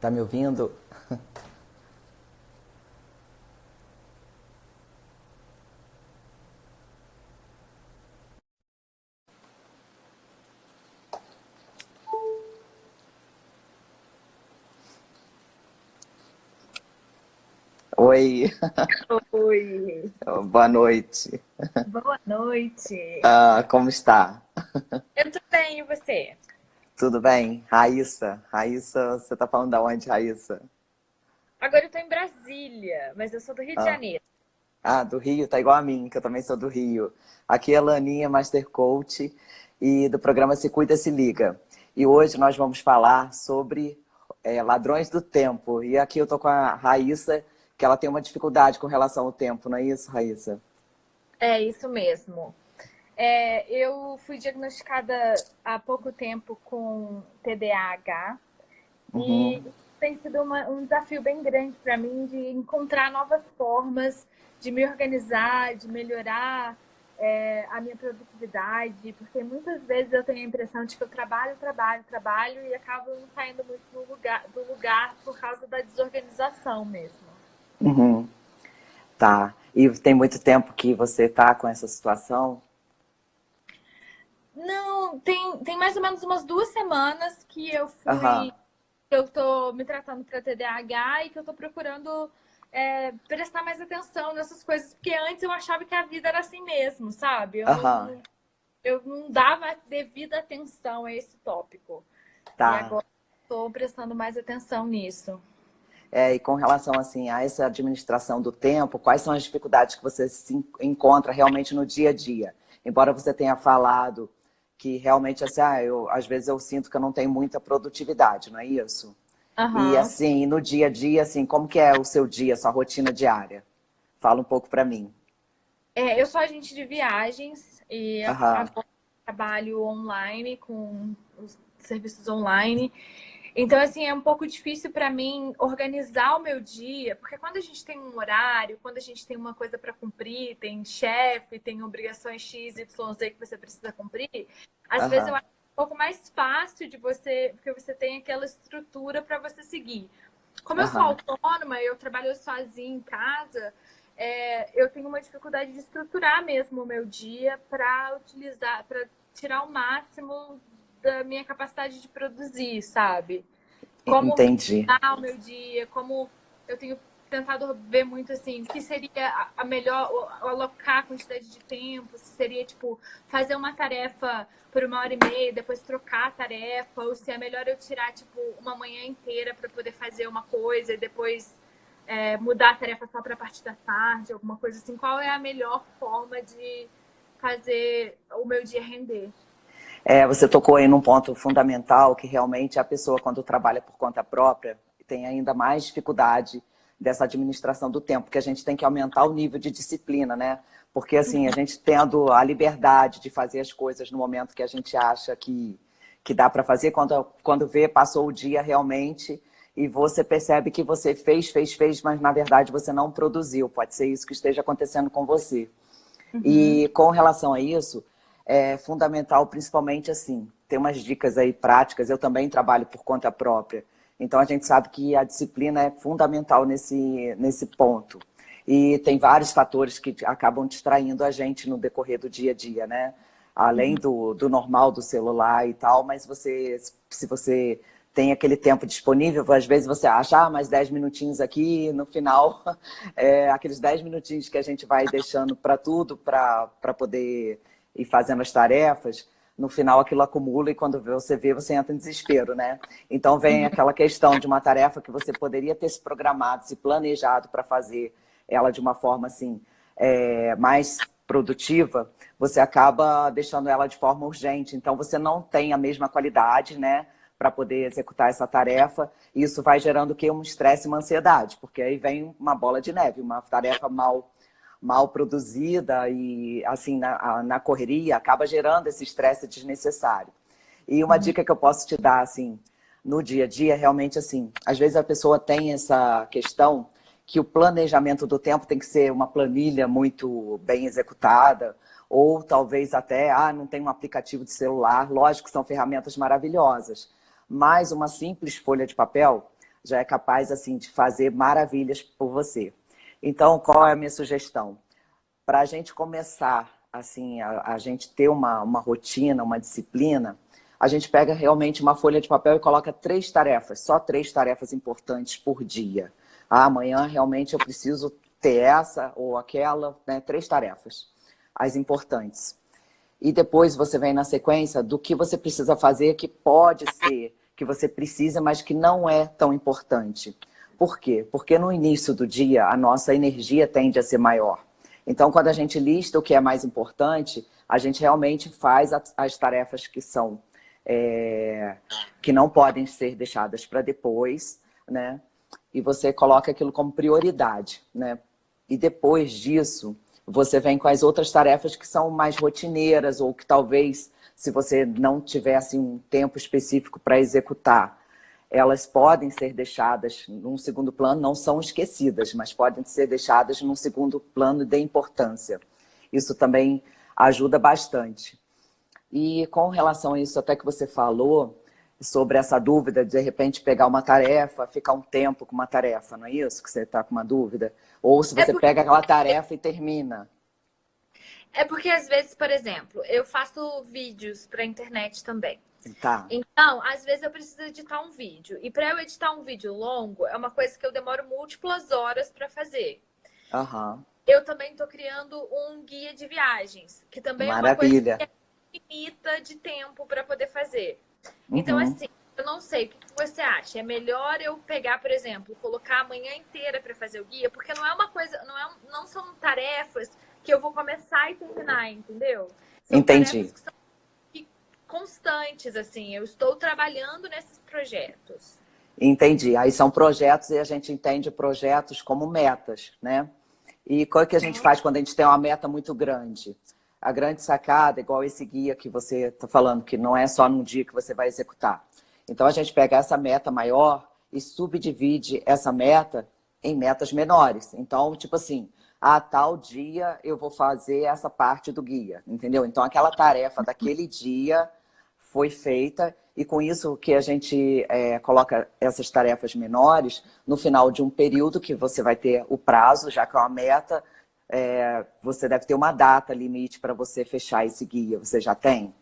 Tá me ouvindo? Oi, Oi, boa noite. boa noite. Como está? Eu tô bem, e você? Tudo bem? Raíssa? Raíssa, você tá falando da onde, Raíssa? Agora eu tô em Brasília, mas eu sou do Rio de Ah, Janeiro. do Rio, tá igual a mim, que eu também sou do Rio. Aqui é a Laninha, Master Coach, e do programa Se Cuida, Se Liga. E hoje nós vamos falar sobre ladrões do tempo. E aqui eu tô com a Raíssa, que ela tem uma dificuldade com relação ao tempo, não é isso, Raíssa? É isso mesmo. Eu fui diagnosticada há pouco tempo com TDAH Uhum, e tem sido um desafio bem grande para mim de encontrar novas formas de me organizar, de melhorar a minha produtividade, porque muitas vezes eu tenho a impressão de que eu trabalho, trabalho, trabalho e acabo não saindo muito do lugar por causa da desorganização mesmo. uhum. Tá. E tem muito tempo que você tá com essa situação? Não, tem mais ou menos umas 2 semanas que Aham, eu tô me tratando para TDAH e que eu tô procurando prestar mais atenção nessas coisas, porque antes eu achava que a vida era assim mesmo, sabe? aham, Eu não dava devida atenção a esse tópico. E tá. agora estou prestando mais atenção nisso. E com relação assim a essa administração do tempo, quais são as dificuldades que você se encontra realmente no dia a dia? Embora você tenha falado que realmente assim, às vezes eu sinto que eu não tenho muita produtividade, não é isso? E Aham. assim, no dia a dia, assim, como que é o seu dia, sua rotina diária? Fala um pouco para mim. Eu sou agente de viagens e Aham, agora trabalho online com os serviços online. Então, assim, é um pouco difícil para mim organizar o meu dia, porque quando a gente tem um horário, quando a gente tem uma coisa para cumprir, tem chefe, tem obrigações X, Y, Z que você precisa cumprir, às vezes eu aham, acho um pouco mais fácil de você, porque você tem aquela estrutura para você seguir. Como eu sou aham. autônoma, eu trabalho sozinha em casa, eu tenho uma dificuldade de estruturar mesmo o meu dia para utilizar, para tirar o máximo da minha capacidade de produzir, sabe? Como Entendi. organizar o meu dia, como eu tenho tentado ver muito assim, o que seria a melhor, alocar a quantidade de tempo, se seria tipo fazer uma tarefa por 1 hora e meia, depois trocar a tarefa, ou se é melhor eu tirar tipo uma manhã inteira para poder fazer uma coisa e depois mudar a tarefa só para a parte da tarde, alguma coisa assim. Qual é a melhor forma de fazer o meu dia render? Você tocou aí num ponto fundamental que realmente a pessoa, quando trabalha por conta própria, tem ainda mais dificuldade dessa administração do tempo, porque a gente tem que aumentar o nível de disciplina, né? Porque assim, a gente tendo a liberdade de fazer as coisas no momento que a gente acha que dá para fazer, quando vê, passou o dia realmente e você percebe que você fez, fez, fez, mas na verdade você não produziu. Pode ser isso que esteja acontecendo com você. Uhum. E com relação a isso, é fundamental, principalmente assim, ter umas dicas aí práticas. Eu também trabalho por conta própria. Então a gente sabe que a disciplina é fundamental nesse ponto. E tem vários fatores que acabam distraindo a gente no decorrer do dia a dia, né? Além do normal do celular e tal, mas se você tem aquele tempo disponível, às vezes você acha, mais 10 minutinhos aqui, no final, aqueles 10 minutinhos que a gente vai deixando para tudo, para poder ir fazendo as tarefas, no final aquilo acumula e quando você vê, você entra em desespero, né? Então vem aquela questão de uma tarefa que você poderia ter se programado, se planejado para fazer ela de uma forma assim, mais produtiva, você acaba deixando ela de forma urgente. Então você não tem a mesma qualidade, né? Para poder executar essa tarefa, e isso vai gerando o quê? Um estresse e uma ansiedade, porque aí vem uma bola de neve, uma tarefa mal produzida e assim na correria acaba gerando esse estresse desnecessário. E uma dica que eu posso te dar assim no dia a dia é realmente assim, às vezes a pessoa tem essa questão que o planejamento do tempo tem que ser uma planilha muito bem executada, ou talvez até, não tem um aplicativo de celular, lógico que são ferramentas maravilhosas, mas uma simples folha de papel já é capaz assim de fazer maravilhas por você. Então, qual é a minha sugestão? Para a gente começar assim, a gente ter uma rotina, uma disciplina, a gente pega realmente uma folha de papel e coloca 3 tarefas, só 3 tarefas importantes por dia. Ah, amanhã realmente eu preciso ter essa ou aquela, né? 3 tarefas, as importantes. E depois você vem na sequência do que você precisa fazer, que pode ser que você precisa, mas que não é tão importante. Por quê? Porque no início do dia a nossa energia tende a ser maior. Então, quando a gente lista o que é mais importante, a gente realmente faz as tarefas que são que não podem ser deixadas para depois, né? E você coloca aquilo como prioridade, né? E depois disso, você vem com as outras tarefas que são mais rotineiras ou que talvez, se você não tivesse um tempo específico para executar, elas podem ser deixadas num segundo plano, não são esquecidas, mas podem ser deixadas num segundo plano de importância. Isso também ajuda bastante. E com relação a isso, até que você falou, sobre essa dúvida de repente pegar uma tarefa, ficar um tempo com uma tarefa, não é isso? Que você está com uma dúvida? Ou se você pega aquela tarefa e termina. É porque às vezes, por exemplo, eu faço vídeos para internet também. Tá. Então, às vezes eu preciso editar um vídeo. E para eu editar um vídeo longo, é uma coisa que eu demoro múltiplas horas para fazer. Uhum. Eu também estou criando um guia de viagens, que também Maravilha. é uma coisa que limita de tempo para poder fazer. Uhum. Então, assim, eu não sei, o que você acha? É melhor eu pegar, por exemplo, colocar a manhã inteira para fazer o guia? Porque não é uma coisa, não são tarefas que eu vou começar e terminar, entendeu? São Entendi. tarefas que são constantes, assim. Eu estou trabalhando nesses projetos. Entendi. Aí são projetos e a gente entende projetos como metas, né? E qual é que a gente faz quando a gente tem uma meta muito grande? A grande sacada, igual esse guia que você está falando, que não é só num dia que você vai executar. Então a gente pega essa meta maior e subdivide essa meta em metas menores. Então, tipo assim, a tal dia eu vou fazer essa parte do guia, entendeu? Então aquela tarefa daquele dia foi feita e com isso que a gente coloca essas tarefas menores no final de um período que você vai ter o prazo, já que é uma meta, você deve ter uma data limite para você fechar esse guia. Você já tem?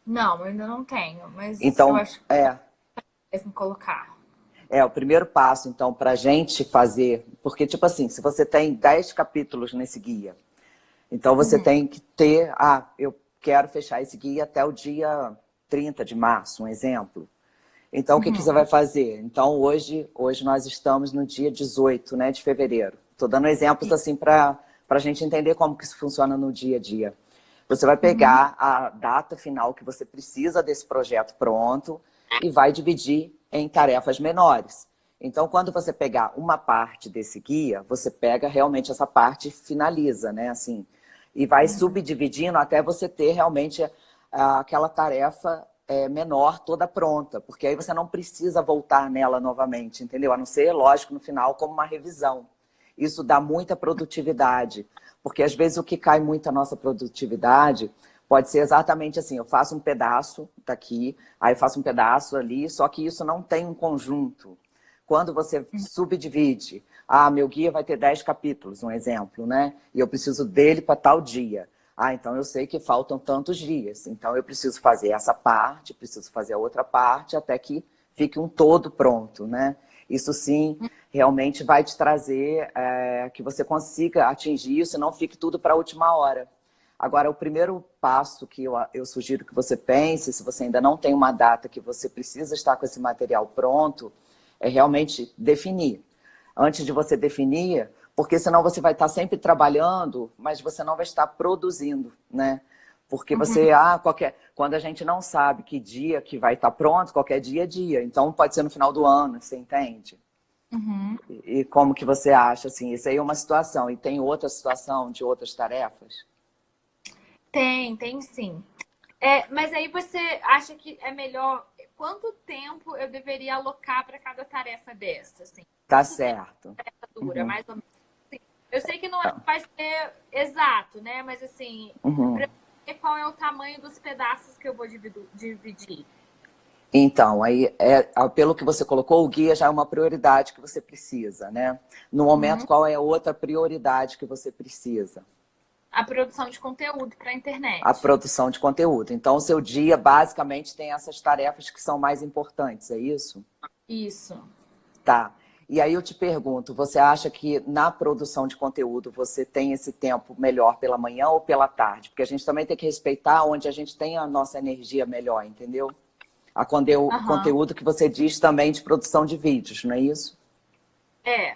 Não, eu ainda não tenho, mas eu Então, acho que é me colocar. o primeiro passo, então, para a gente fazer... Porque, tipo assim, se você tem 10 capítulos nesse guia, então você tem que ter... eu quero fechar esse guia até o dia 30 de março, um exemplo. Então, o que você vai fazer? Então, hoje nós estamos no dia 18, né, de fevereiro. Estou dando exemplos assim para a gente entender como que isso funciona no dia a dia. Você vai pegar a data final que você precisa desse projeto pronto e vai dividir em tarefas menores. Então, quando você pegar uma parte desse guia, você pega realmente essa parte e finaliza, né, assim, e vai subdividindo até você ter realmente aquela tarefa menor toda pronta, porque aí você não precisa voltar nela novamente, entendeu? A não ser, lógico, no final, como uma revisão. Isso dá muita produtividade, porque às vezes o que cai muito a nossa produtividade pode ser exatamente assim, eu faço um pedaço daqui, aí eu faço um pedaço ali, só que isso não tem um conjunto. Quando você subdivide, meu guia vai ter 10 capítulos, um exemplo, né? E eu preciso dele para tal dia. Então eu sei que faltam tantos dias. Então eu preciso fazer essa parte, preciso fazer a outra parte, até que fique um todo pronto, né? Isso sim, realmente vai te trazer que você consiga atingir isso e não fique tudo para a última hora. Agora, o primeiro passo que eu sugiro que você pense, se você ainda não tem uma data que você precisa estar com esse material pronto, é realmente definir. Antes de você definir, porque senão você vai estar sempre trabalhando, mas você não vai estar produzindo, né? Porque você, quando a gente não sabe que dia que vai estar pronto, qualquer dia é dia. Então pode ser no final do ano, você entende? E como que você acha, assim, isso aí é uma situação. E tem outra situação de outras tarefas? Tem sim. Mas aí você acha que é melhor... Quanto tempo eu deveria alocar para cada tarefa dessa? Assim? Tá certo. Tarefa dura, mais ou menos. Assim, eu sei que não vai ser exato, né? Mas assim, para ver qual é o tamanho dos pedaços que eu vou dividir. Então, aí, pelo que você colocou, o guia já é uma prioridade que você precisa, né? No momento, qual é a outra prioridade que você precisa? A produção de conteúdo para a A internet. produção de conteúdo. Então, o seu dia, basicamente, tem essas tarefas que são mais importantes, é isso? Isso. Tá. E aí eu te pergunto, você acha que na produção de conteúdo você tem esse tempo melhor pela manhã ou pela tarde? Porque a gente também tem que respeitar onde a gente tem a nossa energia melhor, entendeu? O Aham. conteúdo que você diz também de produção de vídeos, não é isso? É.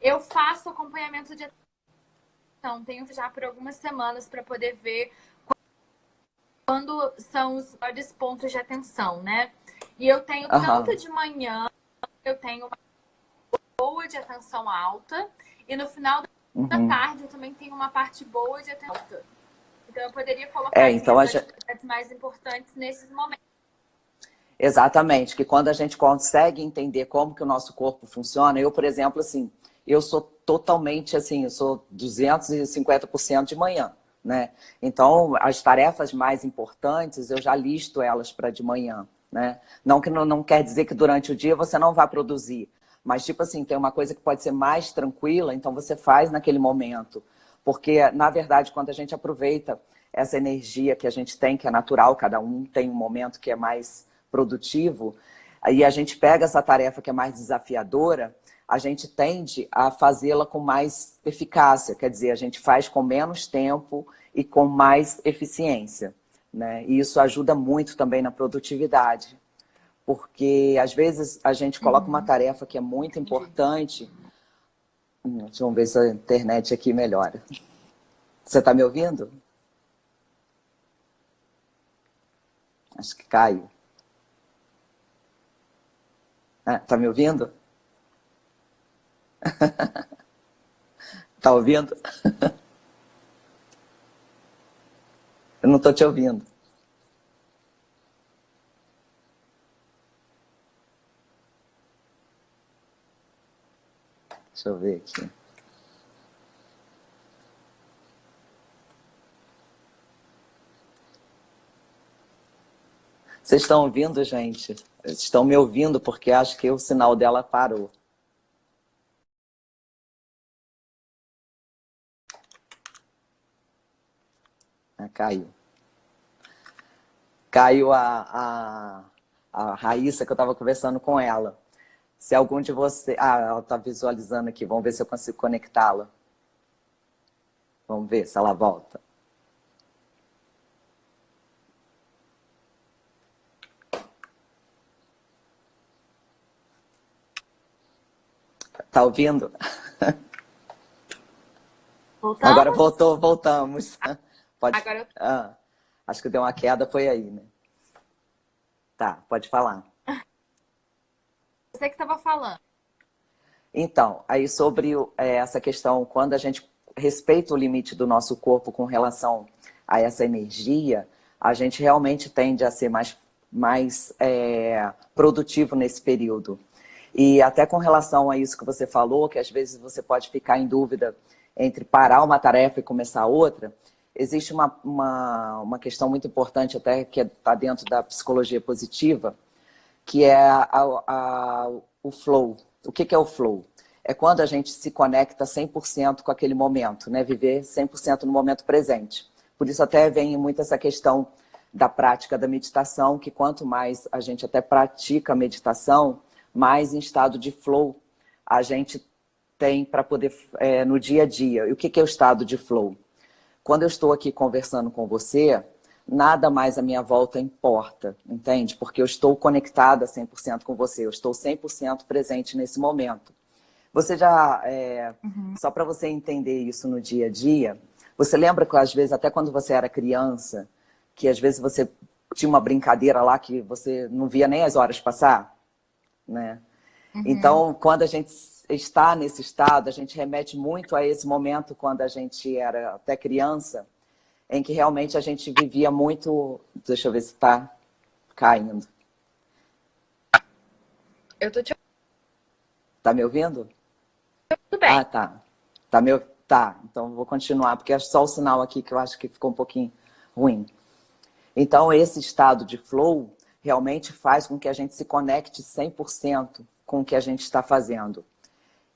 Eu faço acompanhamento de atenção, tenho já por algumas semanas para poder ver quando são os maiores pontos de atenção, né? E eu tenho tanto Aham. de manhã, eu tenho uma boa de atenção alta, e no final da Uhum. tarde eu também tenho uma parte boa de atenção alta. Então eu poderia colocar assim, Então as atividades mais importantes nesses momentos. exatamente, que quando a gente consegue entender como que o nosso corpo funciona, eu, por exemplo, assim, eu sou totalmente assim, eu sou 250% de manhã, né? Então, as tarefas mais importantes, eu já listo elas para de manhã, né? Não que não quer dizer que durante o dia você não vá produzir, mas tipo assim, tem uma coisa que pode ser mais tranquila, então você faz naquele momento. Porque, na verdade, quando a gente aproveita essa energia que a gente tem, que é natural, cada um tem um momento que é mais produtivo, aí a gente pega essa tarefa que é mais desafiadora, a gente tende a fazê-la com mais eficácia, quer dizer, a gente faz com menos tempo e com mais eficiência, né? E isso ajuda muito também na produtividade, porque às vezes a gente coloca uma tarefa que é muito Entendi. importante. Deixa eu ver se a internet aqui melhora. Você está me ouvindo? Acho que caiu. Está me ouvindo? Está ouvindo? Eu não estou te ouvindo. Deixa eu ver aqui. Vocês estão ouvindo, gente? Estão me ouvindo porque acho que o sinal dela parou. Caiu. Caiu a Raíssa, que eu estava conversando com ela. Se algum de vocês... ela está visualizando aqui. Vamos ver se eu consigo conectá-la. Vamos ver se ela volta. Tá ouvindo? Agora Voltamos? voltamos. Pode... Agora eu... acho que deu uma queda, foi aí, né? Tá, pode falar. Você que estava falando. Então, aí sobre essa questão, quando a gente respeita o limite do nosso corpo com relação a essa energia, a gente realmente tende a ser mais produtivo nesse período. E até com relação a isso que você falou, que às vezes você pode ficar em dúvida entre parar uma tarefa e começar outra, existe uma questão muito importante até que está dentro da psicologia positiva, que é o flow. O que é o flow? É quando a gente se conecta 100% com aquele momento, né? Viver 100% no momento presente. Por isso até vem muito essa questão da prática da meditação, que quanto mais a gente até pratica a meditação, mais em estado de flow a gente tem para poder, no dia a dia. E o que é o estado de flow? Quando eu estou aqui conversando com você, nada mais à minha volta importa, entende? Porque eu estou conectada 100% com você, eu estou 100% presente nesse momento. Você já, só para você entender isso no dia a dia, você lembra que às vezes, até quando você era criança, que às vezes você tinha uma brincadeira lá que você não via nem as horas passar? Né? Então, quando a gente está nesse estado, a gente remete muito a esse momento quando a gente era até criança, em que realmente a gente vivia muito... Deixa eu ver se está caindo. Eu tô te Tá me ouvindo? tudo bem. Tá. Tá, então vou continuar, porque é só o sinal aqui que eu acho que ficou um pouquinho ruim. Então, esse estado de flow realmente faz com que a gente se conecte 100% com o que a gente está fazendo.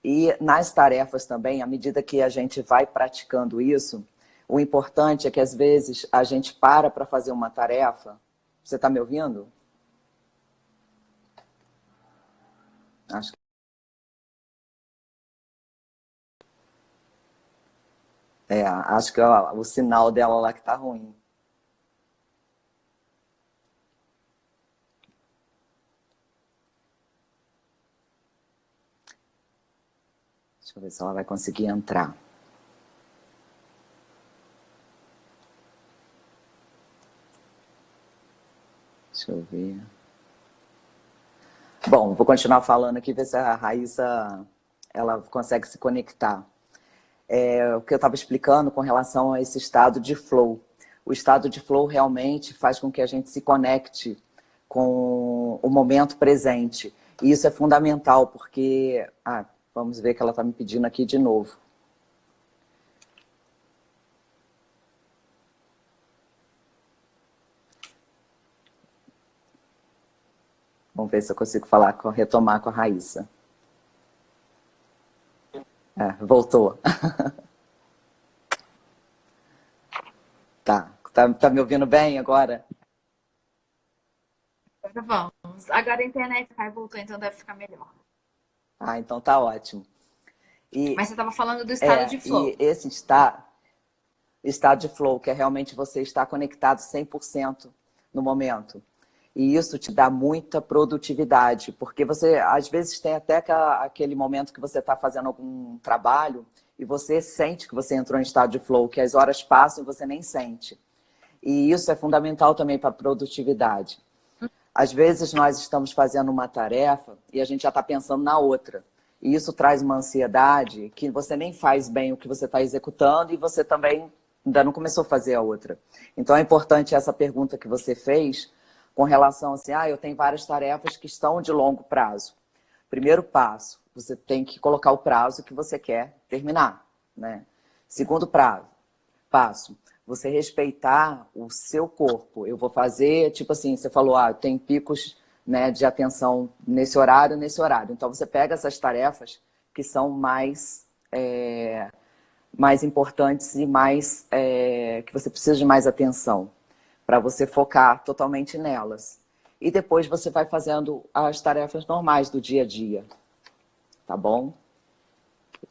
E nas tarefas também, à medida que a gente vai praticando isso, o importante é que às vezes a gente para fazer uma tarefa. Você está me ouvindo? Acho que... acho que o sinal dela lá que está ruim. Deixa eu ver se ela vai conseguir entrar. Deixa eu ver. Bom, vou continuar falando aqui, ver se a Raíssa ela consegue se conectar. O que eu estava explicando com relação a esse estado de flow. O estado de flow realmente faz com que a gente se conecte com o momento presente. E isso é fundamental, porque... vamos ver que ela está me pedindo aqui de novo. Vamos ver se eu consigo retomar com a Raíssa. Voltou. Tá me ouvindo bem agora? Agora vamos. Agora a internet voltou, então deve ficar melhor. Então tá ótimo. Mas você estava falando do estado de flow. E esse estado de flow, que é realmente você estar conectado 100% no momento. E isso te dá muita produtividade, porque você, às vezes, tem até aquele momento que você está fazendo algum trabalho e você sente que você entrou em estado de flow, que as horas passam e você nem sente. E isso é fundamental também para a produtividade. Às vezes, nós estamos fazendo uma tarefa e a gente já está pensando na outra. E isso traz uma ansiedade que você nem faz bem o que você está executando e você também ainda não começou a fazer a outra. Então, é importante essa pergunta que você fez com relação assim, eu tenho várias tarefas que estão de longo prazo. Primeiro passo, você tem que colocar o prazo que você quer terminar, né? Segundo passo, você respeitar o seu corpo. Eu vou fazer, tipo assim, você falou, tem picos, né, de atenção nesse horário. Então, você pega essas tarefas que são mais importantes e que você precisa de mais atenção, para você focar totalmente nelas. E depois você vai fazendo as tarefas normais do dia a dia, tá bom?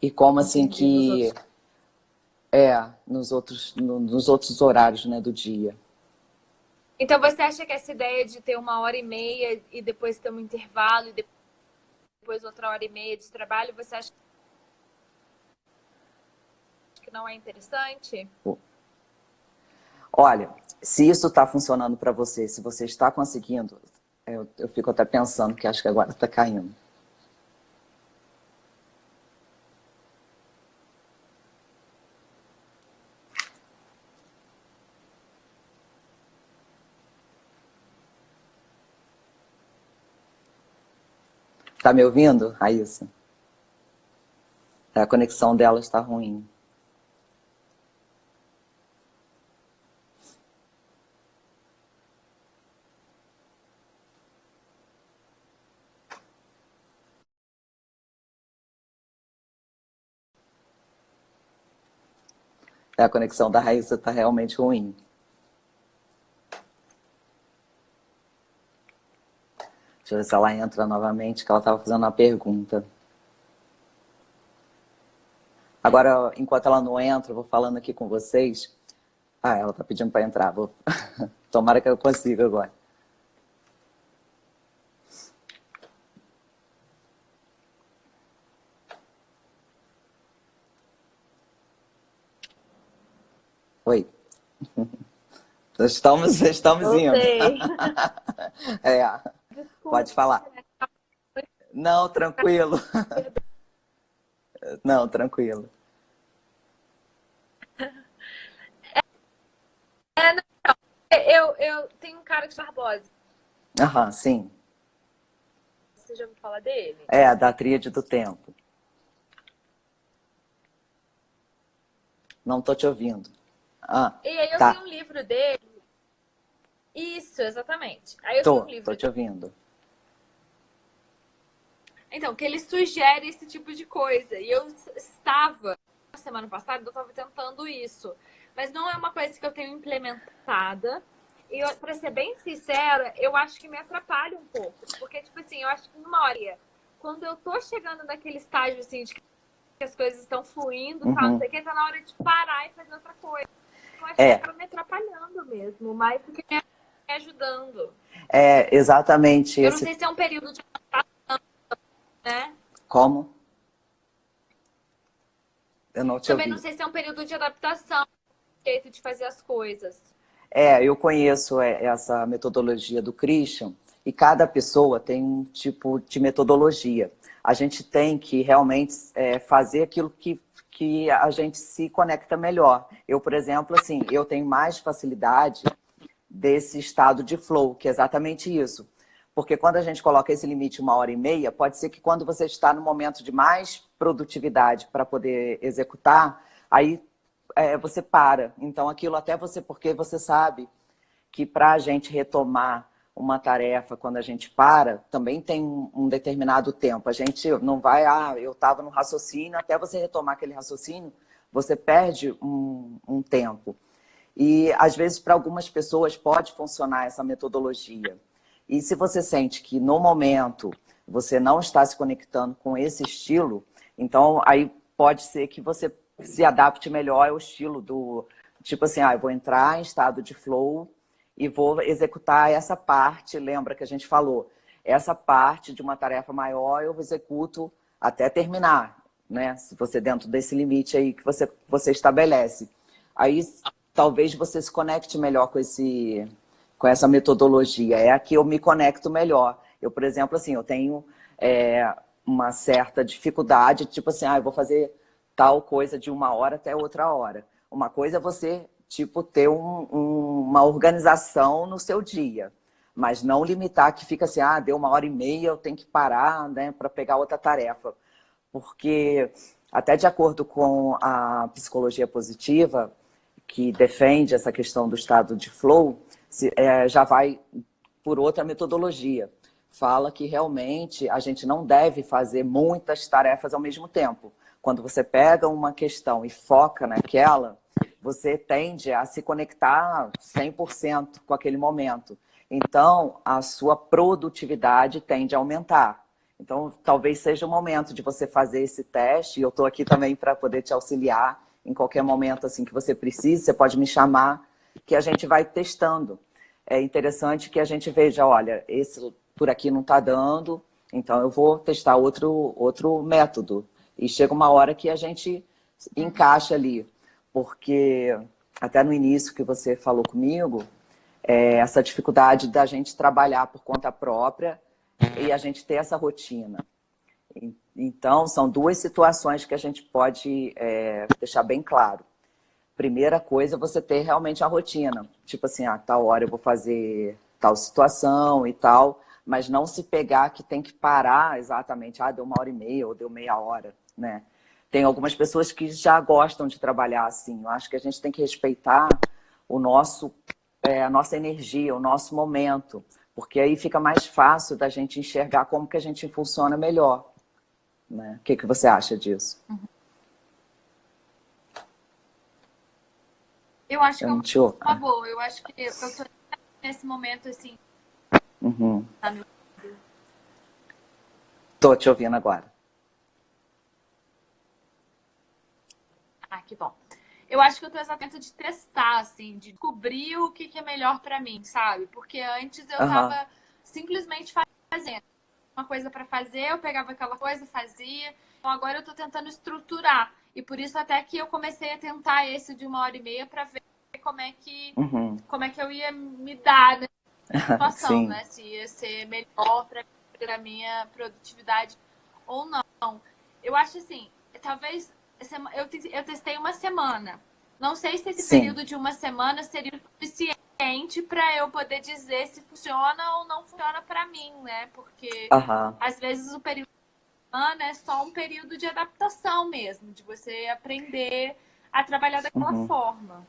E como assim que... nos outros horários, né, do dia. Então, você acha que essa ideia de ter 1h30 e depois ter um intervalo e depois outra 1h30 de trabalho, você acha que não é interessante? Olha, se isso está funcionando para você, se você está conseguindo, eu fico até pensando que acho que agora está caindo. Tá me ouvindo, Raíssa? A conexão dela está ruim. A conexão da Raíssa está realmente ruim. Deixa eu ver se ela entra novamente, que ela estava fazendo uma pergunta. Agora, enquanto ela não entra, eu vou falando aqui com vocês. Ela está pedindo para entrar. Tomara que eu consiga agora. Oi. Estamos indo. Pode falar. Não, tranquilo. Não, tranquilo. Eu tenho um cara que chama Barbosa. Sim. Você já ouviu falar dele? Da Tríade do Tempo. Não tô te ouvindo. E aí eu tenho um livro dele. Isso, exatamente. Aí eu tenho um Tô livro. te ouvindo. Então, que ele sugere esse tipo de coisa. E eu estava, semana passada, eu estava tentando isso. Mas não é uma coisa que eu tenho implementada. E, pra ser bem sincera, eu acho que me atrapalha um pouco. Porque, tipo assim, eu acho que numa hora, quando eu tô chegando naquele estágio, assim, de que as coisas estão fluindo, tal, não Uhum. sei o que, tá na hora de parar e fazer outra coisa. Eu acho que É, acaba me atrapalhando mesmo, mais do que me ajudando. exatamente Eu não esse. sei se é um período de, né? Como? Eu não te Também não ouvi. sei se é um período de adaptação, jeito de fazer as coisas. Eu conheço essa metodologia do Christian e cada pessoa tem um tipo de metodologia. A gente tem que realmente fazer aquilo que a gente se conecta melhor. Eu, por exemplo, assim, eu tenho mais facilidade desse estado de flow, que é exatamente isso. Porque quando a gente coloca esse limite 1h30, pode ser que quando você está no momento de mais produtividade para poder executar, aí você para. Então aquilo até você, porque você sabe que para a gente retomar uma tarefa quando a gente para, também tem um determinado tempo. A gente não vai, eu estava no raciocínio, até você retomar aquele raciocínio, você perde um tempo. E, às vezes, para algumas pessoas pode funcionar essa metodologia. E se você sente que, no momento, você não está se conectando com esse estilo, então aí pode ser que você se adapte melhor ao estilo do... Tipo assim, eu vou entrar em estado de flow e vou executar essa parte, lembra que a gente falou, essa parte de uma tarefa maior eu executo até terminar, né? Se você dentro desse limite aí que você estabelece. Aí talvez você se conecte melhor com essa metodologia. É a que eu me conecto melhor. Eu, por exemplo, assim, eu tenho uma certa dificuldade, tipo assim, eu vou fazer tal coisa de 1 hora até outra hora. Uma coisa é você, tipo, ter uma organização no seu dia, mas não limitar que fica assim, deu 1h30, eu tenho que parar, né, para pegar outra tarefa. Porque, até de acordo com a psicologia positiva, que defende essa questão do estado de flow, já vai por outra metodologia. Fala que realmente a gente não deve fazer muitas tarefas ao mesmo tempo. Quando você pega uma questão e foca naquela, você tende a se conectar 100% com aquele momento. Então, a sua produtividade tende a aumentar. Então, talvez seja o momento de você fazer esse teste, e eu estou aqui também para poder te auxiliar em qualquer momento assim que você precise, você pode me chamar, que a gente vai testando. É interessante que a gente veja, olha, esse por aqui não está dando, então eu vou testar outro método. E chega uma hora que a gente encaixa ali, porque até no início que você falou comigo, essa dificuldade da gente trabalhar por conta própria e a gente ter essa rotina. Então, são duas situações que a gente pode deixar bem claro. Primeira coisa é você ter realmente a rotina. Tipo assim, tal hora eu vou fazer tal situação e tal, mas não se pegar que tem que parar exatamente, deu 1h30 ou deu meia hora, né? Tem algumas pessoas que já gostam de trabalhar assim. Eu acho que a gente tem que respeitar a nossa energia, o nosso momento, porque aí fica mais fácil da gente enxergar como que a gente funciona melhor. Né? O que você acha disso? Eu acho que Eu é não te uma boa. Eu acho que eu tô nesse momento, assim, Uhum. tá me ouvindo? Tô te ouvindo agora. Que bom. Eu acho que eu tô exatamente de testar, assim, de descobrir o que é melhor pra mim, sabe? Porque antes eu Uhum. tava simplesmente fazendo uma coisa pra fazer, eu pegava aquela coisa, fazia. Então agora eu tô tentando estruturar. E por isso até que eu comecei a tentar esse de 1h30 pra ver Uhum. como é que eu ia me dar nessa situação, Sim. né? Se ia ser melhor pra minha produtividade ou não. Eu acho assim, talvez eu testei uma semana. Não sei se esse Sim. período de uma semana seria o suficiente para eu poder dizer se funciona ou não funciona para mim, né? Porque Uhum. às vezes o período de uma semana é só um período de adaptação mesmo, de você aprender a trabalhar daquela Uhum. forma.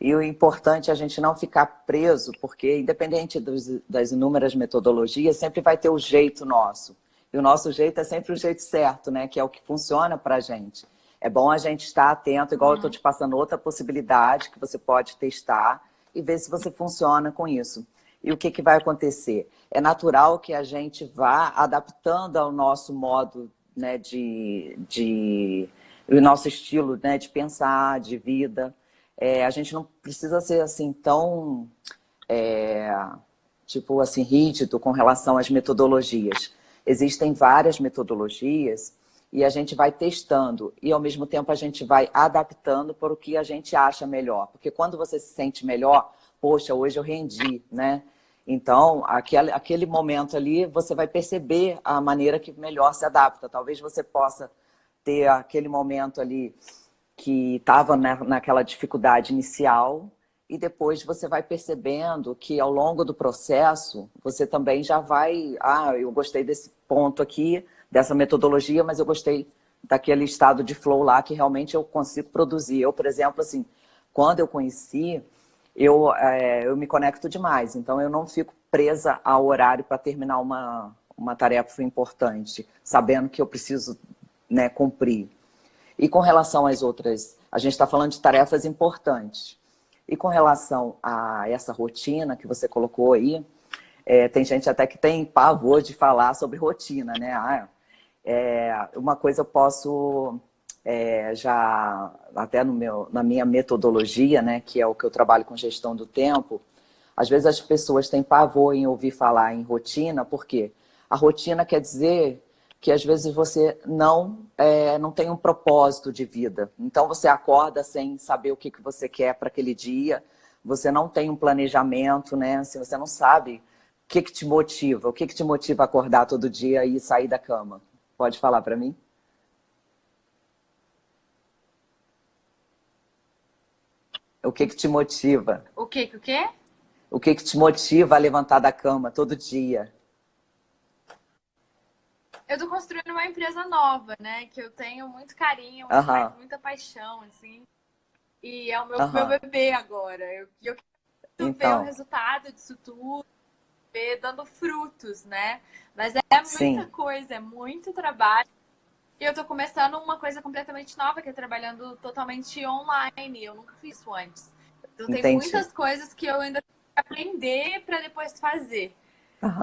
E o importante é a gente não ficar preso, porque independente das inúmeras metodologias, sempre vai ter o jeito nosso. E o nosso jeito é sempre o jeito certo, né? Que é o que funciona para a gente. É bom a gente estar atento, igual eu estou te passando outra possibilidade que você pode testar e ver se você funciona com isso. E o que, que vai acontecer? É natural que a gente vá adaptando ao nosso modo, né, o nosso estilo, né, de pensar, de vida. A gente não precisa ser assim tão, tipo assim, rígido com relação às metodologias. Existem várias metodologias e a gente vai testando e ao mesmo tempo a gente vai adaptando para o que a gente acha melhor. Porque quando você se sente melhor, poxa, hoje eu rendi, né? Então, aquele momento ali, você vai perceber a maneira que melhor se adapta. Talvez você possa ter aquele momento ali que estava naquela dificuldade inicial e depois você vai percebendo que ao longo do processo você também já vai, eu gostei desse ponto aqui, dessa metodologia, mas eu gostei daquele estado de flow lá que realmente eu consigo produzir. Eu, por exemplo, assim, quando eu conheci, eu me conecto demais, então eu não fico presa ao horário para terminar uma tarefa importante, sabendo que eu preciso, né, cumprir. E com relação às outras, a gente está falando de tarefas importantes. E com relação a essa rotina que você colocou aí, tem gente até que tem pavor de falar sobre rotina, né? Uma coisa eu posso já, até na minha metodologia, né, que é o que eu trabalho com gestão do tempo, às vezes as pessoas têm pavor em ouvir falar em rotina, porque a rotina quer dizer que às vezes você não tem um propósito de vida. Então você acorda sem saber o que você quer para aquele dia, você não tem um planejamento, né? Assim, você não sabe o que te motiva, o que te motiva a acordar todo dia e sair da cama. Pode falar para mim? O que te motiva? O quê? O quê? O que te motiva a levantar da cama todo dia? Eu tô construindo uma empresa nova, né? Que eu tenho muito carinho, muita paixão, assim. E é o meu bebê agora. Eu quero ver o resultado disso tudo, ver dando frutos, né? Mas é muita coisa, é muito trabalho. E eu tô começando uma coisa completamente nova, que é trabalhando totalmente online. Eu nunca fiz isso antes. Então tem muitas coisas que eu ainda tenho que aprender para depois fazer.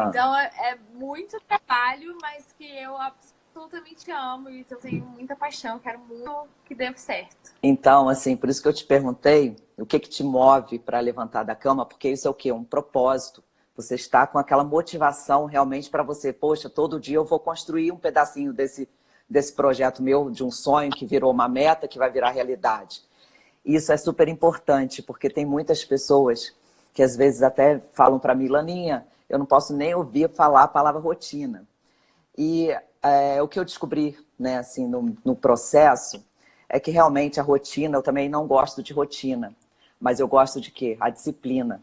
Então é muito trabalho, mas que eu absolutamente amo e eu tenho muita paixão, quero muito que dê certo. Então, assim, por isso que eu te perguntei o que te move para levantar da cama, porque isso é o quê? Um propósito. Você está com aquela motivação realmente para você, poxa, todo dia eu vou construir um pedacinho desse projeto meu, de um sonho que virou uma meta, que vai virar realidade. Isso é super importante, porque tem muitas pessoas que às vezes até falam para mim, Laninha, eu não posso nem ouvir falar a palavra rotina. E o que eu descobri, né, assim, no processo é que realmente a rotina, eu também não gosto de rotina, mas eu gosto de quê? A disciplina.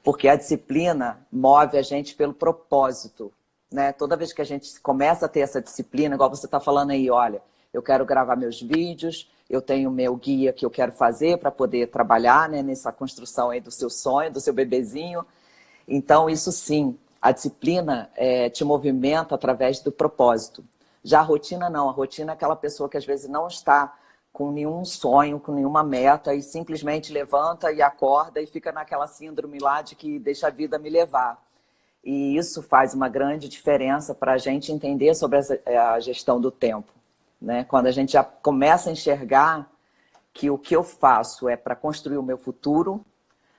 Porque a disciplina move a gente pelo propósito, né? Toda vez que a gente começa a ter essa disciplina, igual você está falando aí, olha, eu quero gravar meus vídeos, eu tenho meu guia que eu quero fazer para poder trabalhar, né, nessa construção aí do seu sonho, do seu bebezinho. Então, isso sim, a disciplina te movimenta através do propósito. Já a rotina não, a rotina é aquela pessoa que às vezes não está com nenhum sonho, com nenhuma meta e simplesmente levanta e acorda e fica naquela síndrome lá de que deixa a vida me levar. E isso faz uma grande diferença para a gente entender sobre a gestão do tempo, né? Quando a gente já começa a enxergar que o que eu faço é para construir o meu futuro,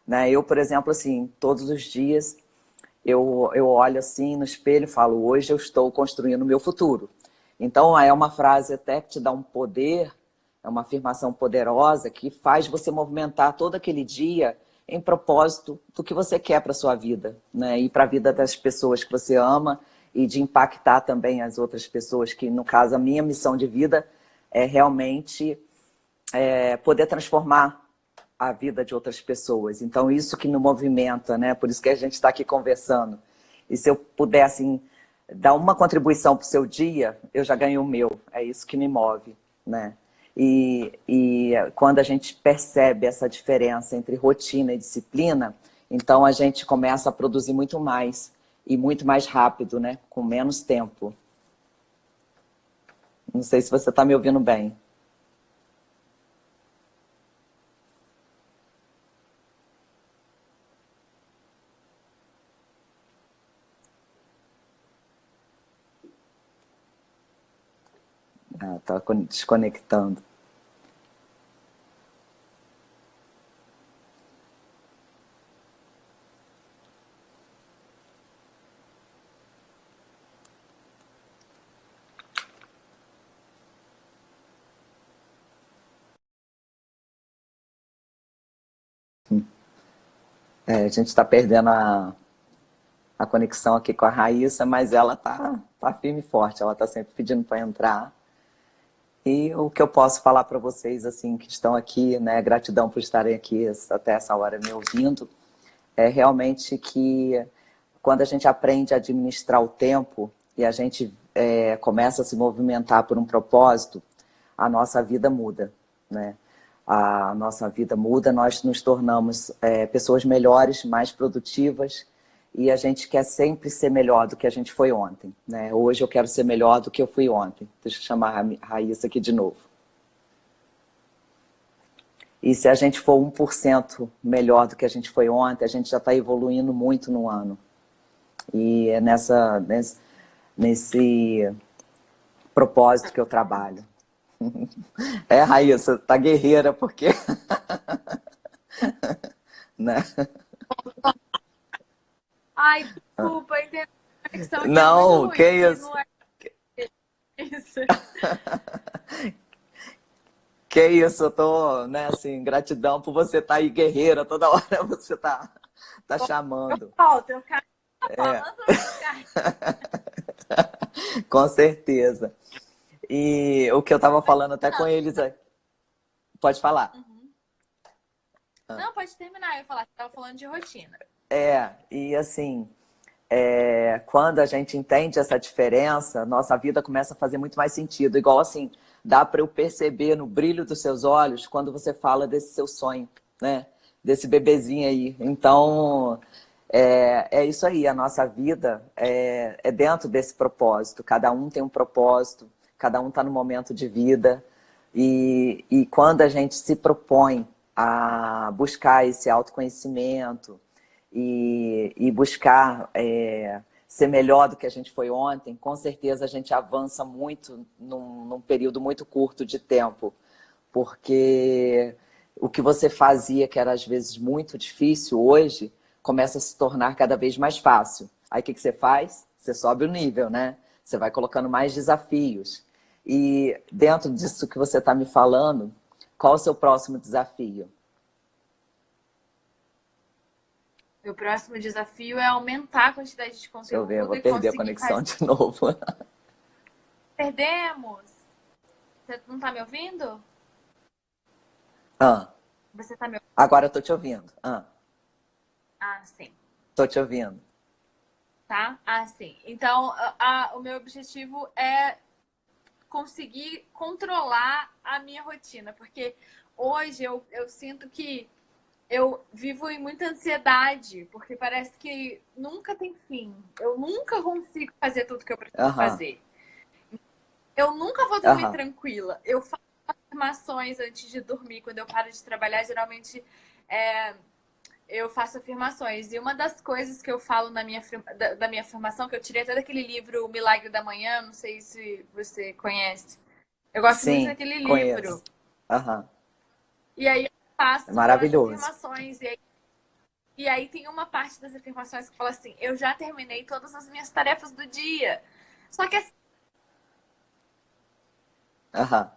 né? Eu, por exemplo, assim, todos os dias eu olho assim no espelho e falo, hoje eu estou construindo o meu futuro. Então, é uma frase até que te dá um poder, é uma afirmação poderosa que faz você movimentar todo aquele dia em propósito do que você quer para a sua vida, né? E para a vida das pessoas que você ama e de impactar também as outras pessoas, que no caso a minha missão de vida é realmente poder transformar a vida de outras pessoas. Então isso que me movimenta, né? Por isso que a gente está aqui conversando. E se eu pudesse assim, dar uma contribuição para o seu dia, eu já ganhei o meu. É isso que me move, né? E quando a gente percebe essa diferença entre rotina e disciplina, então a gente começa a produzir muito mais e muito mais rápido, né? Com menos tempo. Não sei se você está me ouvindo bem. Ah, tá desconectando. É, a gente está perdendo a conexão aqui com a Raíssa, mas ela tá firme e forte, ela está sempre pedindo para entrar. E o que eu posso falar para vocês, assim, que estão aqui, né, gratidão por estarem aqui até essa hora me ouvindo, é realmente que quando a gente aprende a administrar o tempo e a gente começa a se movimentar por um propósito, a nossa vida muda, né? A nossa vida muda, nós nos tornamos pessoas melhores, mais produtivas, e a gente quer sempre ser melhor do que a gente foi ontem, né? Hoje eu quero ser melhor do que eu fui ontem. Deixa eu chamar a Raíssa aqui de novo. E se a gente for 1% melhor do que a gente foi ontem, a gente já está evoluindo muito no ano. E é nesse propósito que eu trabalho. É, Raíssa, tá guerreira, porque... né? Ai, desculpa, entendo. A conexão aqui é muito Não, que ruim, isso? não é isso. Que isso, eu tô, né, assim, gratidão por você estar aí guerreira, toda hora você tá Eu chamando. volto, eu quero É, lança no lugar. com certeza. E o que eu tava falando até com eles, pode falar. Uhum. Não, pode terminar. Eu ia falar, você tava falando de rotina. E assim, quando a gente entende essa diferença, nossa vida começa a fazer muito mais sentido. Igual assim, dá para eu perceber no brilho dos seus olhos quando você fala desse seu sonho, né? Desse bebezinho aí. Então, é isso aí. A nossa vida é dentro desse propósito. Cada um tem um propósito, cada um está no momento de vida. E quando a gente se propõe a buscar esse autoconhecimento, e buscar ser melhor do que a gente foi ontem, com certeza a gente avança muito num período muito curto de tempo, porque o que você fazia, que era às vezes muito difícil, hoje começa a se tornar cada vez mais fácil. Aí o que você faz? Você sobe o nível, né? Você vai colocando mais desafios. E dentro disso que você está me falando, qual o seu próximo desafio? Meu próximo desafio é aumentar a quantidade de Deixa eu ver, eu conteúdo vou e perder a conseguir conexão fazer. de novo. Perdemos! Você não tá me ouvindo? Ah, Você tá me ouvindo? agora eu tô te ouvindo. Ah, Ah, sim. tô te ouvindo. Tá? Ah, sim. Então, o meu objetivo é conseguir controlar a minha rotina, porque hoje eu sinto que eu vivo em muita ansiedade, porque parece que nunca tem fim. Eu nunca consigo fazer tudo que eu preciso Aham, fazer. Eu nunca vou dormir aham. tranquila. Eu faço afirmações antes de dormir. Quando eu paro de trabalhar, geralmente eu faço afirmações. E uma das coisas que eu falo da minha afirmação, que eu tirei até daquele livro O Milagre da Manhã, não sei se você conhece. Eu gosto muito Sim, daquele livro. conheço. Aham, E aí eu é faço as maravilhoso. afirmações. E aí tem uma parte das afirmações que fala assim: eu já terminei todas as minhas tarefas do dia. Só que assim, Aham.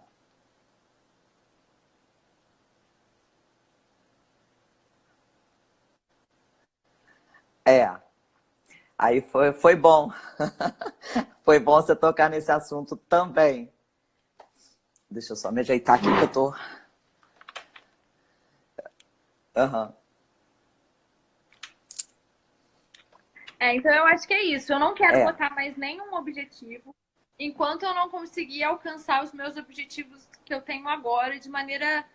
É, aí foi bom. Foi bom você tocar nesse assunto também. Deixa eu só me ajeitar aqui que eu tô. Aham. então eu acho que é isso. Eu não quero É, botar mais nenhum objetivo enquanto eu não conseguir alcançar os meus objetivos que eu tenho agora de maneira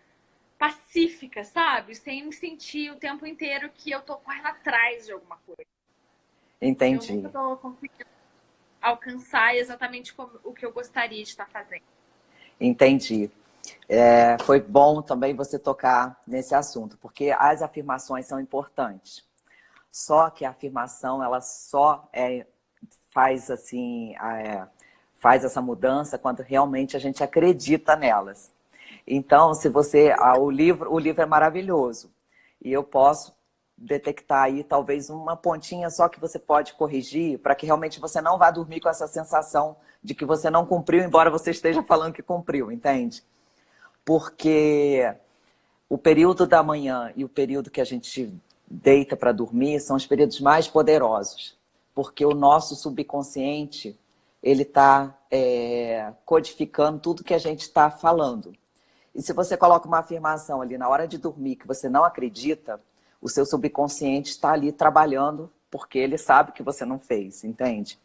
pacífica, sabe? Sem sentir o tempo inteiro que eu tô correndo atrás de alguma coisa. Entendi. Eu nunca tô conseguindo alcançar exatamente o que eu gostaria de estar fazendo. Entendi. Foi bom também você tocar nesse assunto, porque as afirmações são importantes. Só que a afirmação, ela só faz assim, faz essa mudança quando realmente a gente acredita nelas. Então, se você... o livro é maravilhoso. E eu posso detectar aí talvez uma pontinha só que você pode corrigir para que realmente você não vá dormir com essa sensação de que você não cumpriu, embora você esteja falando que cumpriu, entende? Porque o período da manhã e o período que a gente deita para dormir são os períodos mais poderosos. Porque o nosso subconsciente, ele está codificando tudo que a gente está falando. E se você coloca uma afirmação ali na hora de dormir que você não acredita, o seu subconsciente está ali trabalhando porque ele sabe que você não fez, entende?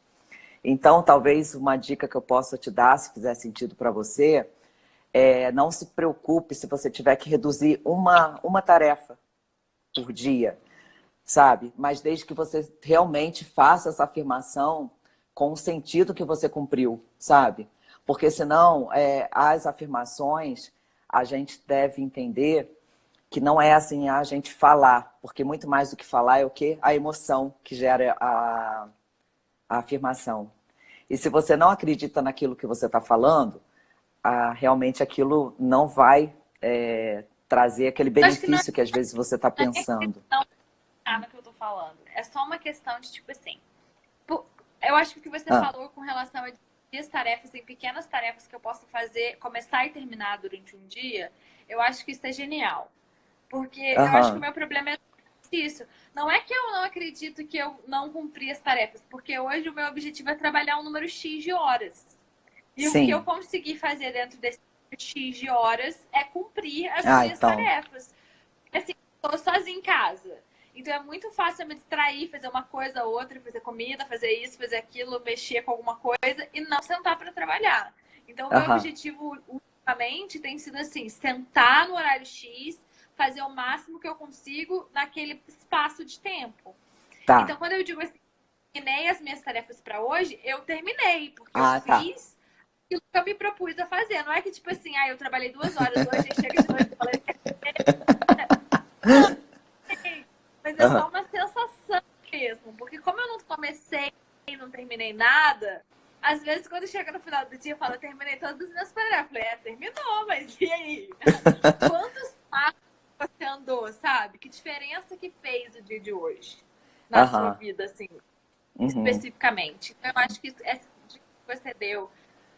Então, talvez uma dica que eu possa te dar, se fizer sentido para você, não se preocupe se você tiver que reduzir uma tarefa por dia, sabe? Mas desde que você realmente faça essa afirmação com o sentido que você cumpriu, sabe? Porque senão, as afirmações, a gente deve entender que não é assim a gente falar, porque muito mais do que falar é o quê? A emoção que gera a afirmação. E se você não acredita naquilo que você está falando, realmente aquilo não vai trazer aquele benefício que às vezes você está pensando. No que eu tô falando. É só uma questão de, tipo assim... Eu acho que o que você falou com relação a dias tarefas, em pequenas tarefas que eu posso fazer, começar e terminar durante um dia, eu acho que isso é genial. Porque eu acho que o meu problema é isso. Não é que eu não acredito que eu não cumpri as tarefas, porque hoje o meu objetivo é trabalhar um número X de horas. E o que eu consegui fazer dentro desse X de horas é cumprir as minhas tarefas. Assim, eu tô sozinha em casa. Então é muito fácil eu me distrair, fazer uma coisa ou outra, fazer comida, fazer isso, fazer aquilo, mexer com alguma coisa e não sentar para trabalhar. Então o meu objetivo ultimamente tem sido assim, sentar no horário X, fazer o máximo que eu consigo naquele espaço de tempo. Então quando eu digo assim, terminei as minhas tarefas para hoje, eu terminei, porque eu fiz aquilo que eu me propus a fazer. Não é que tipo assim, eu trabalhei 2 horas hoje, aí chega de noite e falei... Mas é só uma sensação mesmo. Porque como eu não comecei e não terminei nada, às vezes quando chega no final do dia eu falo, eu terminei todas as minhas tarefas. Eu falei, terminou, mas e aí? Quantos passos você andou, sabe? Que diferença que fez o dia de hoje na sua vida, assim, especificamente? Então, eu acho que essa dica que você deu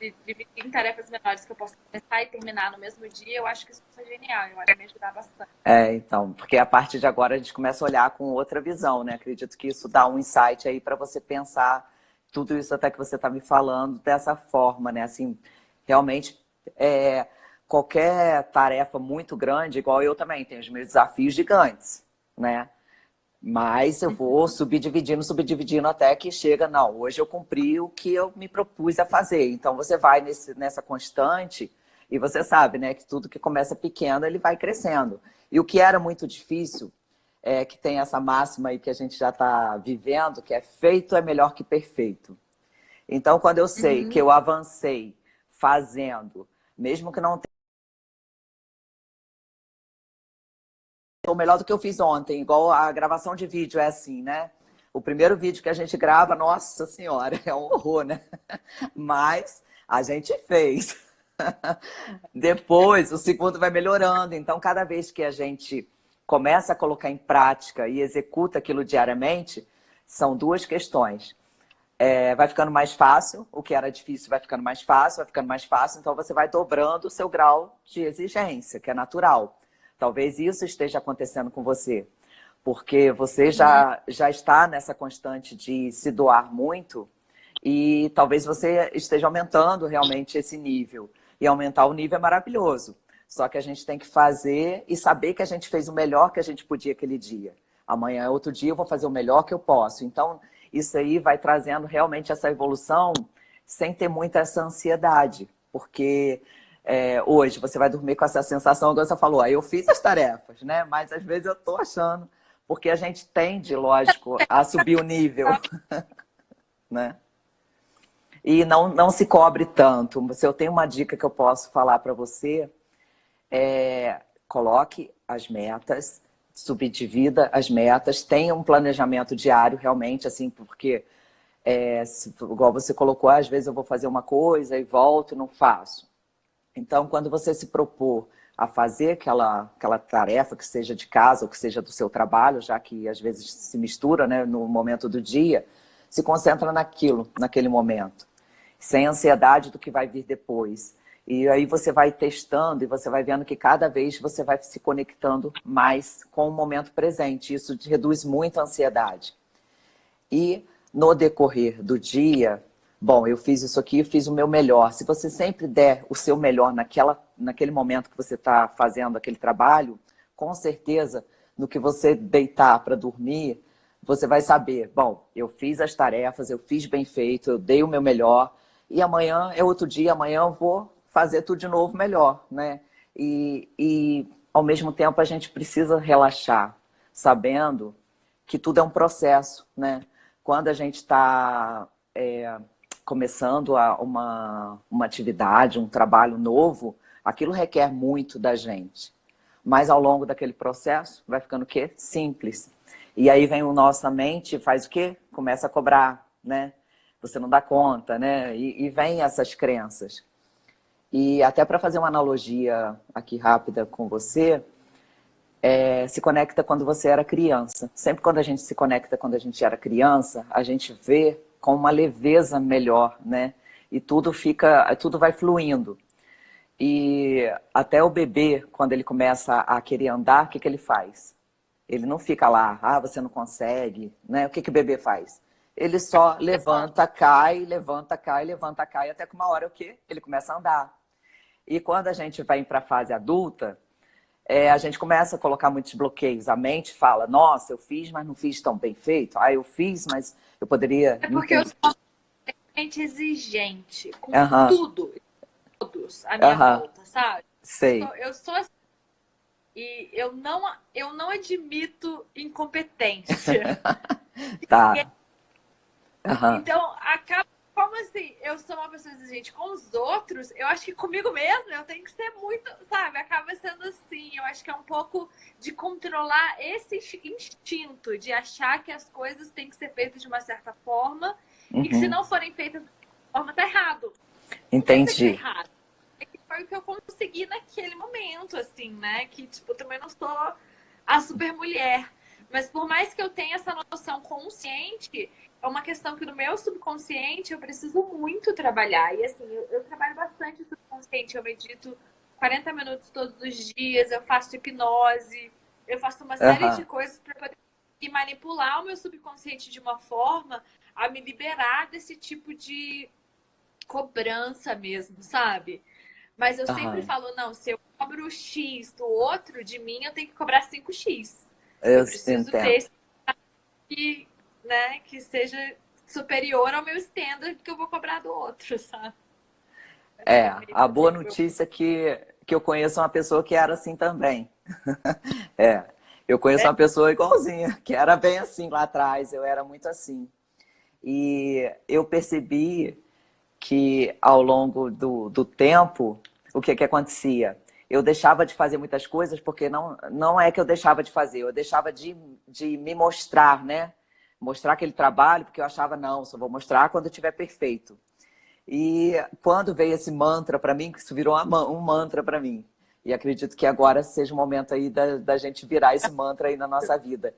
de dividir em tarefas menores que eu posso começar e terminar no mesmo dia, eu acho que isso é genial, eu acho que vai me ajudar bastante. Então, porque a partir de agora a gente começa a olhar com outra visão, né? Acredito que isso dá um insight aí para você pensar tudo isso até que você está me falando dessa forma, né? Assim, realmente, qualquer tarefa muito grande, igual eu também, tenho os meus desafios gigantes, né? Mas eu vou subdividindo até que chega, não, hoje eu cumpri o que eu me propus a fazer. Então você vai nessa constante e você sabe, né, que tudo que começa pequeno, ele vai crescendo. E o que era muito difícil, que tem essa máxima aí que a gente já está vivendo, que é feito é melhor que perfeito. Então quando eu sei que eu avancei fazendo, mesmo que não ou melhor do que eu fiz ontem, igual a gravação de vídeo é assim, né? O primeiro vídeo que a gente grava, nossa senhora, é um horror, né? Mas a gente fez. Depois, o segundo vai melhorando. Então, cada vez que a gente começa a colocar em prática e executa aquilo diariamente, são 2 questões. Vai ficando mais fácil, o que era difícil vai ficando mais fácil, então você vai dobrando o seu grau de exigência, que é natural. Talvez isso esteja acontecendo com você, porque você já está nessa constante de se doar muito e talvez você esteja aumentando realmente esse nível. E aumentar o nível é maravilhoso, só que a gente tem que fazer e saber que a gente fez o melhor que a gente podia aquele dia. Amanhã é outro dia, eu vou fazer o melhor que eu posso. Então, isso aí vai trazendo realmente essa evolução sem ter muita essa ansiedade, porque hoje você vai dormir com essa sensação, igual você falou, eu fiz as tarefas, né? Mas às vezes eu tô achando, porque a gente tende, lógico, a subir o nível, né? E não se cobre tanto. Se eu tenho uma dica que eu posso falar para você, coloque as metas, subdivida as metas, tenha um planejamento diário realmente, assim, porque igual você colocou, às vezes eu vou fazer uma coisa e volto e não faço. Então, quando você se propor a fazer aquela tarefa, que seja de casa ou que seja do seu trabalho, já que às vezes se mistura, né, no momento do dia, se concentra naquele momento, sem ansiedade do que vai vir depois. E aí você vai testando e você vai vendo que cada vez você vai se conectando mais com o momento presente. Isso reduz muito a ansiedade. E no decorrer do dia, bom, eu fiz isso aqui, fiz o meu melhor. Se você sempre der o seu melhor naquele momento que você está fazendo aquele trabalho, com certeza, no que você deitar para dormir, você vai saber, bom, eu fiz as tarefas, eu fiz bem feito, eu dei o meu melhor, e amanhã é outro dia, amanhã eu vou fazer tudo de novo melhor, né? E ao mesmo tempo a gente precisa relaxar, sabendo que tudo é um processo, né? Quando a gente está começando uma atividade, um trabalho novo, aquilo requer muito da gente. Mas ao longo daquele processo, vai ficando o quê? Simples. E aí vem a nossa mente e faz o quê? Começa a cobrar, né? Você não dá conta, né? E vem essas crenças. E até para fazer uma analogia aqui rápida com você, se conecta quando você era criança. Sempre quando a gente se conecta quando a gente era criança, a gente vê com uma leveza melhor, né? E tudo vai fluindo. E até o bebê, quando ele começa a querer andar, o que ele faz? Ele não fica lá, você não consegue, né? O que o bebê faz? Ele só levanta, cai, levanta, cai, levanta, cai, até que uma hora o quê? Ele começa a andar. E quando a gente vai para a fase adulta, a gente começa a colocar muitos bloqueios. A mente fala, nossa, eu fiz, mas não fiz tão bem feito. Eu fiz, mas eu poderia... É porque eu sou extremamente exigente com tudo, todos à minha volta, sabe? Sei. Eu sou assim, e eu não admito incompetência. Tá. Então, acaba como assim, eu sou uma pessoa exigente com os outros, eu acho que comigo mesma eu tenho que ser muito, sabe? Acaba sendo assim, eu acho que é um pouco de controlar esse instinto de achar que as coisas têm que ser feitas de uma certa forma e que se não forem feitas de uma forma, tá errado. Entendi. Tá errado. É que foi o que eu consegui naquele momento, assim, né? Que, tipo, eu também não sou a super mulher. Mas por mais que eu tenha essa noção consciente, é uma questão que no meu subconsciente eu preciso muito trabalhar. E assim, eu trabalho bastante o subconsciente. Eu medito 40 minutos todos os dias, eu faço hipnose, eu faço uma série de coisas para poder manipular o meu subconsciente de uma forma a me liberar desse tipo de cobrança mesmo, sabe? Mas eu sempre falo, não, se eu cobro X do outro, de mim eu tenho que cobrar 5X. Eu preciso ter que seja superior ao meu standard que eu vou cobrar do outro, sabe? A boa notícia é que eu conheço uma pessoa que era assim também. Eu conheço uma pessoa igualzinha, que era bem assim lá atrás, eu era muito assim. E eu percebi que ao longo do tempo, o que acontecia? Eu deixava de fazer muitas coisas porque não é que eu deixava de fazer, eu deixava de me mostrar, né? Mostrar aquele trabalho, porque eu achava, não, só vou mostrar quando estiver perfeito. E quando veio esse mantra para mim, que isso virou um mantra para mim. E acredito que agora seja o momento aí da gente virar esse mantra aí na nossa vida.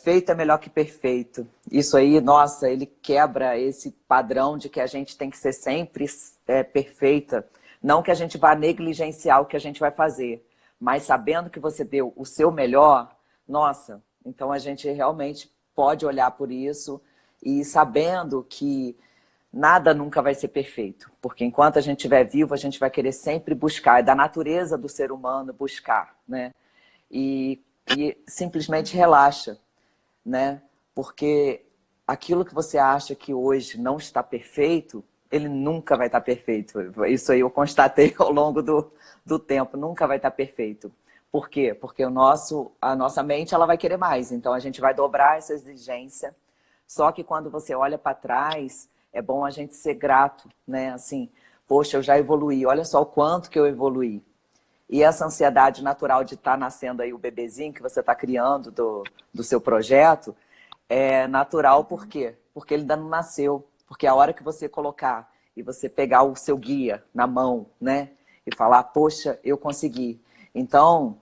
Feito é melhor que perfeito. Isso aí, nossa, ele quebra esse padrão de que a gente tem que ser sempre perfeita. Não que a gente vá negligenciar o que a gente vai fazer, mas sabendo que você deu o seu melhor, nossa, então a gente realmente pode olhar por isso e sabendo que nada nunca vai ser perfeito, porque enquanto a gente estiver vivo, a gente vai querer sempre buscar, é da natureza do ser humano buscar, né? E simplesmente relaxa, né? Porque aquilo que você acha que hoje não está perfeito, ele nunca vai estar perfeito. Isso aí eu constatei ao longo do tempo, nunca vai estar perfeito. Por quê? Porque a nossa mente ela vai querer mais, então a gente vai dobrar essa exigência. Só que quando você olha para trás, é bom a gente ser grato, né? Assim, poxa, eu já evoluí, olha só o quanto que eu evoluí. E essa ansiedade natural de estar nascendo aí o bebezinho que você está criando do seu projeto, é natural por quê? Porque ele ainda não nasceu. Porque a hora que você colocar e você pegar o seu guia na mão, né? E falar, poxa, eu consegui. Então,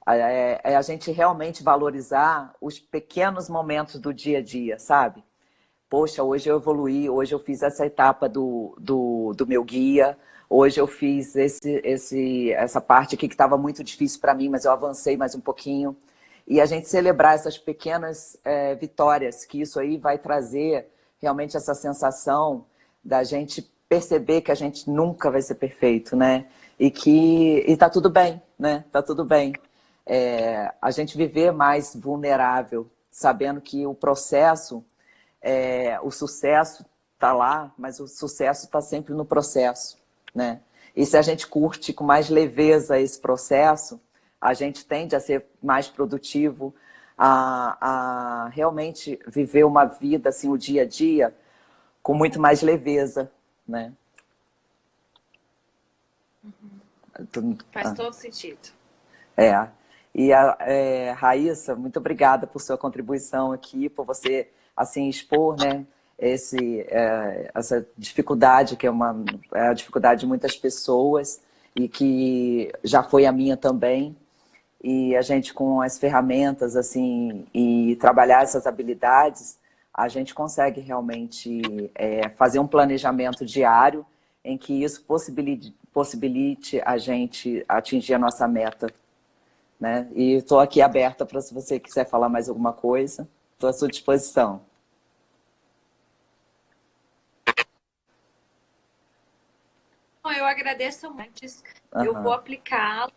é a gente realmente valorizar os pequenos momentos do dia a dia, sabe? Poxa, hoje eu evoluí, hoje eu fiz essa etapa do meu guia, hoje eu fiz essa parte aqui que estava muito difícil para mim, mas eu avancei mais um pouquinho. E a gente celebrar essas pequenas vitórias, que isso aí vai trazer realmente essa sensação da gente perceber que a gente nunca vai ser perfeito, né? E tá tudo bem, né? Tá tudo bem. A gente viver mais vulnerável, sabendo que o processo, o sucesso tá lá, mas o sucesso está sempre no processo, né? E se a gente curte com mais leveza esse processo, a gente tende a ser mais produtivo, a realmente viver uma vida, assim, o dia a dia, com muito mais leveza, né? Faz todo sentido. E Raíssa, muito obrigada por sua contribuição aqui, por você, assim, expor, né, essa dificuldade, que é a dificuldade de muitas pessoas, e que já foi a minha também. E a gente, com as ferramentas, assim, e trabalhar essas habilidades, a gente consegue realmente fazer um planejamento diário em que isso possibilite a gente atingir a nossa meta, né? E estou aqui aberta para, se você quiser falar mais alguma coisa, estou à sua disposição. Eu agradeço muito. Eu vou aplicá-lo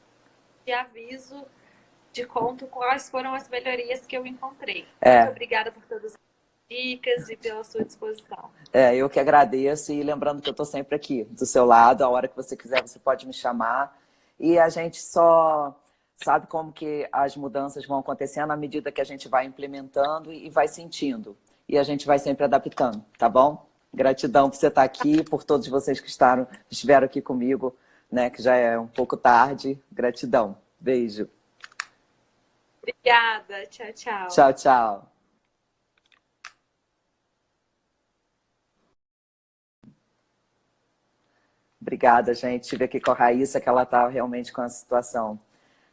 e aviso, te conto quais foram as melhorias que eu encontrei. Muito obrigada por todas as dicas e pela sua disposição. Eu que agradeço, e lembrando que eu estou sempre aqui do seu lado, a hora que você quiser você pode me chamar, e a gente só sabe como que as mudanças vão acontecendo à medida que a gente vai implementando e vai sentindo, e a gente vai sempre adaptando, tá bom? Gratidão por você estar aqui, por todos vocês que estiveram aqui comigo, né, que já é um pouco tarde. Gratidão. Beijo. Obrigada. Tchau, tchau. Tchau, tchau. Obrigada, gente. Estive aqui com a Raíssa, que ela está realmente com a situação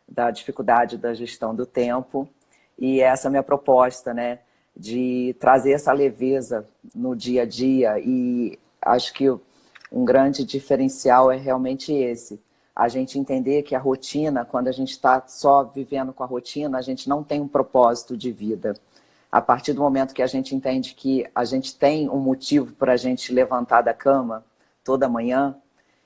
da dificuldade da gestão do tempo. E essa é a minha proposta, né? De trazer essa leveza no dia a dia. E acho que um grande diferencial é realmente esse. A gente entender que a rotina, quando a gente está só vivendo com a rotina, a gente não tem um propósito de vida. A partir do momento que a gente entende que a gente tem um motivo para a gente levantar da cama toda manhã,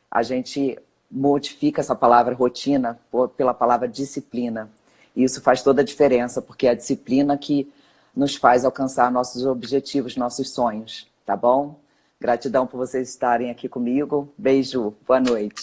a gente modifica essa palavra rotina pela palavra disciplina. E isso faz toda a diferença, porque é a disciplina que nos faz alcançar nossos objetivos, nossos sonhos, tá bom? Gratidão por vocês estarem aqui comigo. Beijo, boa noite.